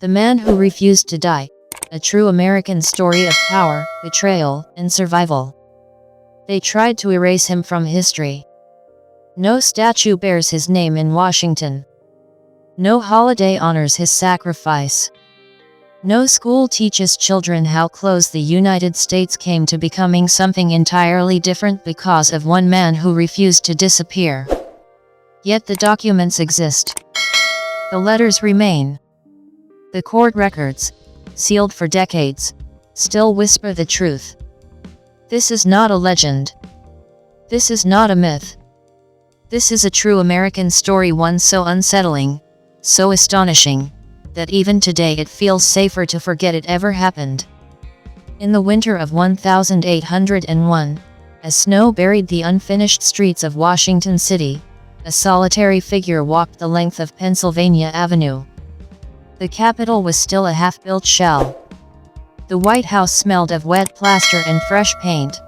The Man Who Refused to Die, a true American story of power, betrayal, and survival. They tried to erase him from history. No statue bears his name in Washington. No holiday honors his sacrifice. No school teaches children how close the United States came to becoming something entirely different because of one man who refused to disappear. Yet the documents exist. The letters remain. The court records, sealed for decades, still whisper the truth. This is not a legend. This is not a myth. This is a true American story, one so unsettling, so astonishing, that even today it feels safer to forget it ever happened. In the winter of 1801, as snow buried the unfinished streets of Washington City, a solitary figure walked the length of Pennsylvania Avenue. The Capitol was still a half-built shell. The White House smelled of wet plaster and fresh paint.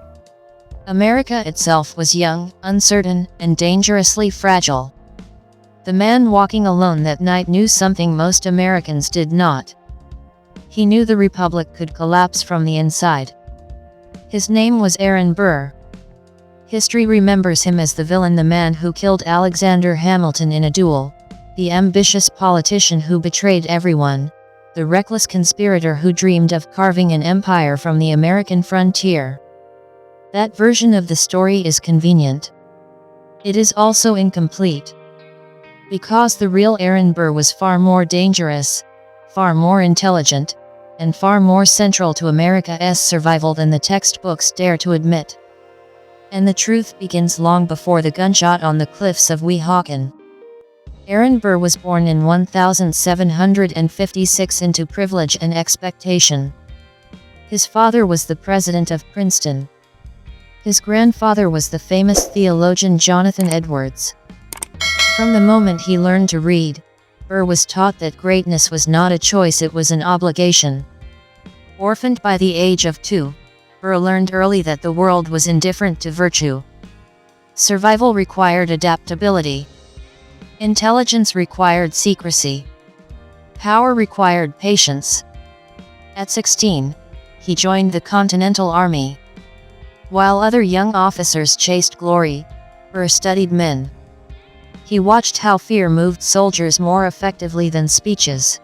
America itself was young, uncertain, and dangerously fragile. The man walking alone that night knew something most Americans did not. He knew the Republic could collapse from the inside. His name was Aaron Burr. History remembers him as the villain, the man who killed Alexander Hamilton in a duel, the ambitious politician who betrayed everyone, the reckless conspirator who dreamed of carving an empire from the American frontier. That version of the story is convenient. It is also incomplete. Because the real Aaron Burr was far more dangerous, far more intelligent, and far more central to America's survival than the textbooks dare to admit. And the truth begins long before the gunshot on the cliffs of Weehawken. Aaron Burr was born in 1756 into privilege and expectation. His father was the president of Princeton. His grandfather was the famous theologian Jonathan Edwards. From the moment he learned to read, Burr was taught that greatness was not a choice, it was an obligation. Orphaned by the age of 2, Burr learned early that the world was indifferent to virtue. Survival required adaptability. Intelligence required secrecy. Power required patience. At 16, he joined the Continental Army. While other young officers chased glory, Burr studied men. He watched how fear moved soldiers more effectively than speeches.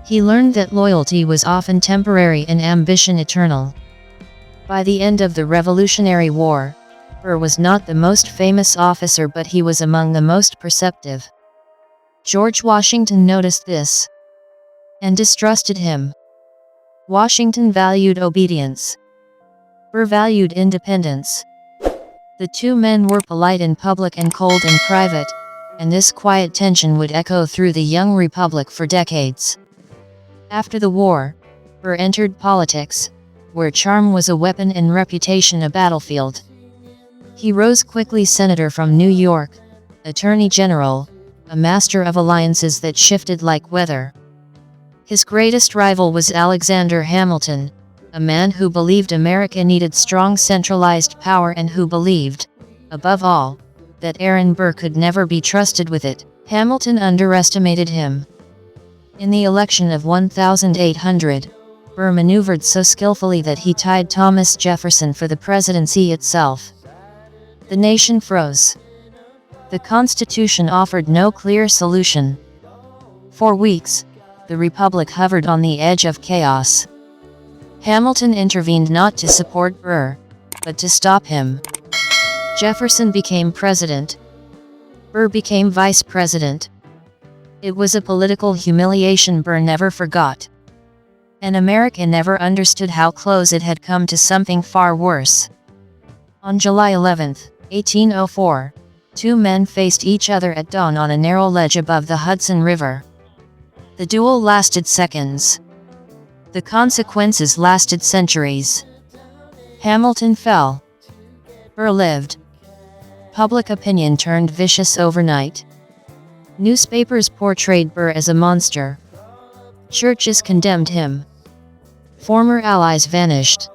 He learned that loyalty was often temporary and ambition eternal. By the end of the Revolutionary War, Burr was not the most famous officer, but he was among the most perceptive. George Washington noticed this and distrusted him. Washington valued obedience. Burr valued independence. The two men were polite in public and cold in private, and this quiet tension would echo through the young republic for decades. After the war, Burr entered politics, where charm was a weapon and reputation a battlefield. He rose quickly: senator from New York, attorney general, a master of alliances that shifted like weather. His greatest rival was Alexander Hamilton, a man who believed America needed strong centralized power and who believed, above all, that Aaron Burr could never be trusted with it. Hamilton underestimated him. In the election of 1800, Burr maneuvered so skillfully that he tied Thomas Jefferson for the presidency itself. The nation froze. The Constitution offered no clear solution. For weeks, the Republic hovered on the edge of chaos. Hamilton intervened not to support Burr, but to stop him. Jefferson became president. Burr became vice president. It was a political humiliation Burr never forgot. And America never understood how close it had come to something far worse. On July 11, 1804, two men faced each other at dawn on a narrow ledge above the Hudson River. The duel lasted seconds. The consequences lasted centuries. Hamilton fell. Burr lived. Public opinion turned vicious overnight. Newspapers portrayed Burr as a monster. Churches condemned him. Former allies vanished.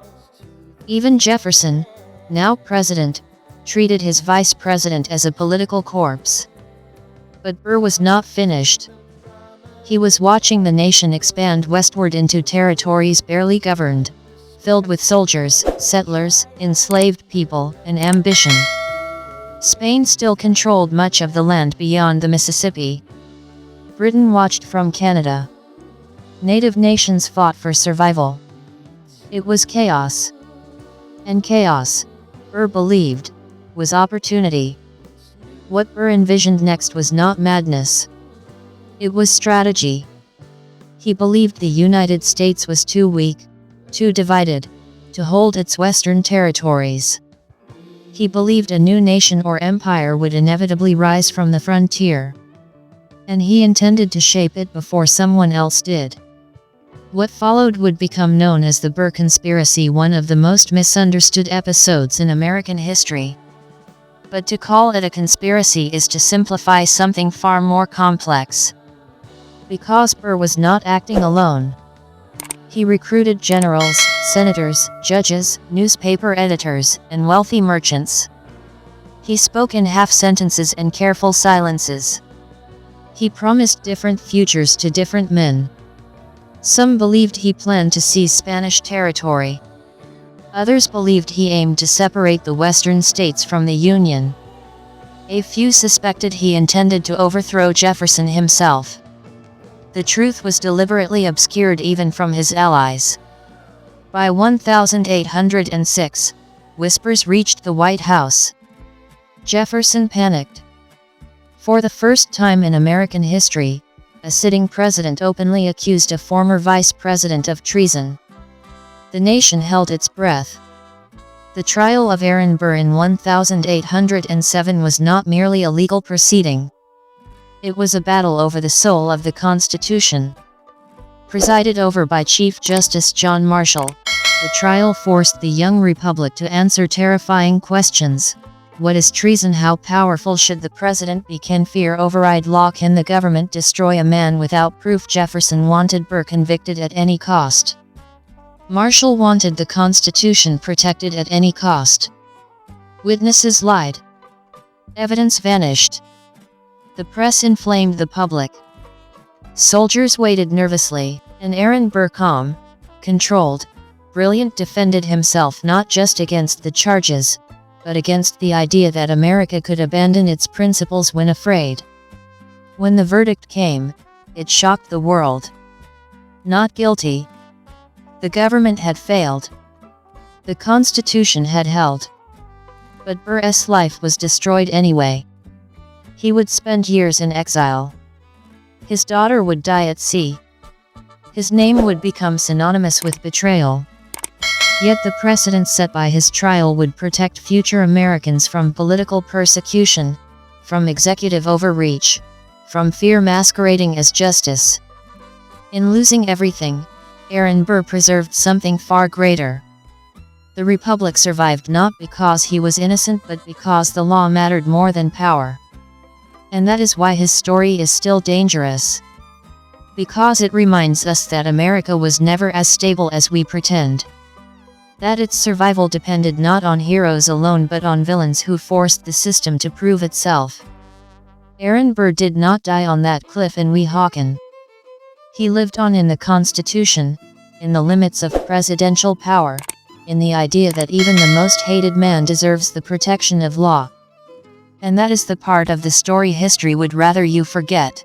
Even Jefferson, now president, treated his vice president as a political corpse. But Burr was not finished. He was watching the nation expand westward into territories barely governed, filled with soldiers, settlers, enslaved people, and ambition. Spain still controlled much of the land beyond the Mississippi. Britain watched from Canada. Native nations fought for survival. It was chaos. And chaos, Burr believed, was opportunity. What Burr envisioned next was not madness. It was strategy. He believed the United States was too weak, too divided, to hold its western territories. He believed a new nation or empire would inevitably rise from the frontier. And he intended to shape it before someone else did. What followed would become known as the Burr Conspiracy, one of the most misunderstood episodes in American history. But to call it a conspiracy is to simplify something far more complex. Because Burr was not acting alone. He recruited generals, senators, judges, newspaper editors, and wealthy merchants. He spoke in half sentences and careful silences. He promised different futures to different men. Some believed he planned to seize Spanish territory. Others believed he aimed to separate the western states from the Union. A few suspected he intended to overthrow Jefferson himself. The truth was deliberately obscured even from his allies. By 1806, whispers reached the White House. Jefferson panicked. For the first time in American history, a sitting president openly accused a former vice president of treason. The nation held its breath. The trial of Aaron Burr in 1807 was not merely a legal proceeding. It was a battle over the soul of the Constitution. Presided over by Chief Justice John Marshall, the trial forced the young republic to answer terrifying questions. What is treason? How powerful should the president be? Can fear override law? Can the government destroy a man without proof? Jefferson wanted Burr convicted at any cost. Marshall wanted the Constitution protected at any cost. Witnesses lied. Evidence vanished. The press inflamed the public. Soldiers waited nervously, and Aaron Burr, calm, controlled, brilliant, defended himself not just against the charges, but against the idea that America could abandon its principles when afraid. When the verdict came, it shocked the world. Not guilty. The government had failed. The Constitution had held. But Burr's life was destroyed anyway. He would spend years in exile. His daughter would die at sea. His name would become synonymous with betrayal. Yet the precedent set by his trial would protect future Americans from political persecution, from executive overreach, from fear masquerading as justice. In losing everything, Aaron Burr preserved something far greater. The Republic survived not because he was innocent but because the law mattered more than power. And that is why his story is still dangerous. Because it reminds us that America was never as stable as we pretend. That its survival depended not on heroes alone but on villains who forced the system to prove itself. Aaron Burr did not die on that cliff in Weehawken. He lived on in the Constitution, in the limits of presidential power, in the idea that even the most hated man deserves the protection of law. And that is the part of the story history would rather you forget.